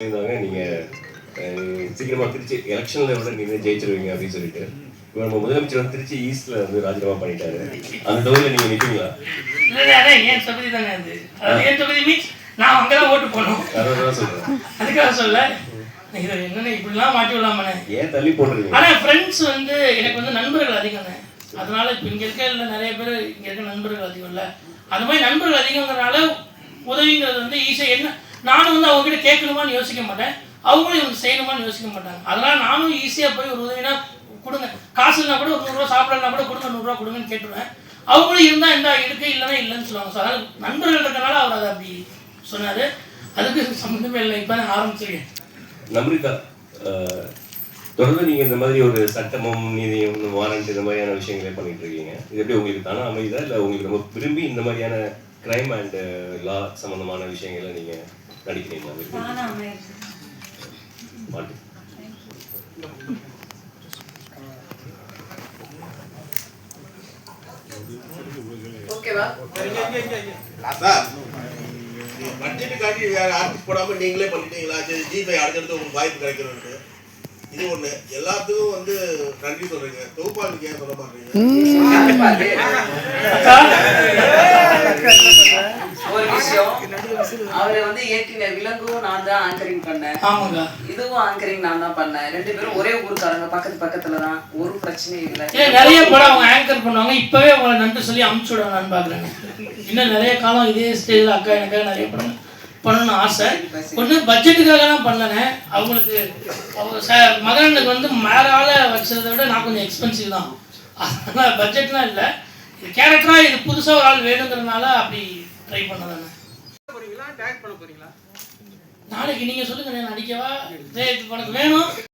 நீங்க சீக்கிரமா திருச்சி எலெக்ஷன்ல விட நீங்க ஜெயிச்சிருவீங்க அப்படின்னு சொல்லிட்டு இப்போ நம்ம முதலமைச்சர் வந்து திருச்சி ஈஸ்ட்ல வந்து ராஜினாமா பண்ணிட்டாரு. அந்த தொகுதியில நீங்க நிற்பீங்களா? ஏன் தொகுதி தானே அது ஏன் தொகுதி மீன்ஸ் நான் அங்கதான் ஓட்டு போனோம். அதான் சொல்றேன். அதுக்காக சொல்ல இது என்னன்னு இப்படிலாம் மாட்டி விடலாமே ஏன் தள்ளி போடுறீங்க? ஆனா ஃப்ரெண்ட்ஸ் வந்து எனக்கு வந்து நண்பர்கள் அதிகம் தான். அதனால இப்போ இங்க இருக்க நிறைய பேர் இங்க இருக்க நண்பர்கள் அதிகம் இல்லை. அந்த மாதிரி நண்பர்கள் அதிகங்கிறதுனால உதவிங்கிறது வந்து ஈஸியாக என்ன நானும் வந்து அவங்ககிட்ட கேட்கணுமான்னு யோசிக்க மாட்டேன், அவங்களும் இவங்க செய்யணுமான்னு யோசிக்க மாட்டாங்க. அதனால நானும் ஈஸியாக போய் ஒரு உதவினா கொடுங்க, காசு இல்லைனா கூட ஒரு 100 ரூபா சாப்பிடலாம் கூட கொடுங்க, 100 ரூபா கொடுங்கன்னு கேட்டுருவேன். அவங்களும் இருந்தால் இருந்தா இருக்கு, இல்லைன்னா இல்லைன்னு சொல்லுவாங்க. ஸோ அதனால் நண்பர்கள் இருக்கனால அவர் அதை அப்படி சொன்னார். அதுக்கு சம்மந்தமே இல்லை. இப்போ நான் ஆரம்பிச்சிருக்கேன். நம்ரிதா, தொடர்ந்து நீங்க இந்த மாதிரி ஒரு சட்டமும் நீதியும் வாரண்ட் இந்த மாதிரியான விஷயங்களே பண்ணிட்டு இருக்கீங்க. இது எப்படி உங்களுக்கு தானே அமைதா இல்லை உங்களுக்கு ரொம்ப விரும்பி இந்த மாதிரியான கிரைம் அண்ட் லா சம்பந்தமான விஷயங்களை நீங்க நடிக்கிறீங்களா? பட்ஜெட்டுக்காண்டி வேற ஆர்டிஸ்ட் போடாம நீங்களே பண்ணிட்டீங்களா? சரி, ஜிபே அடுத்தடுத்து உங்களுக்கு வாய்ப்பு கிடைக்கணும்னு இது ஒண்ணு. எல்லாத்துக்கும் வந்து நன்றி சொல்றீங்க. தொகுப்பாளுக்கு ஏன் சொல்ல மாட்டீங்க? ஒரு விஷயம், அவரை வந்து ஏற்றின விலங்கும் நான் தான் ஆங்கரிங் பண்ணேன், இதுவும் ஆங்கரிங் நான் தான் பண்ணேன். 2 பேரும் ஒரே ஊருக்காரங்க, பக்கத்துல தான், ஒரு பிரச்சனையும் இல்லை. நிறைய படம் அவங்க ஆங்கர் பண்ணுவாங்க. இப்பவே அவங்களை நன்றி சொல்லி அமுச்சு விடணும்னு பாக்குறேன். இன்னும் நிறைய காலம் இதே ஸ்டேஜ்ல அக்கா எனக்காக நிறைய படம் பண்ணணும்னு ஆசை. ஒன்று பட்ஜெட்டுக்காக தான் பண்ணேன். அவங்களுக்கு அவங்க மகனுக்கு வந்து மேலால வச்சதை விட நான் கொஞ்சம் எக்ஸ்பென்சிவ் தான். அதனால பட்ஜெட்லாம் இல்லை, இது கேரக்டரா இது புதுசாக ஒரு ஆள் வேணுங்கிறதுனால அப்படி ட்ரை பண்ணதானே. நாளைக்கு நீங்க சொல்லுங்க, நடிக்கவா உனக்கு வேணும்?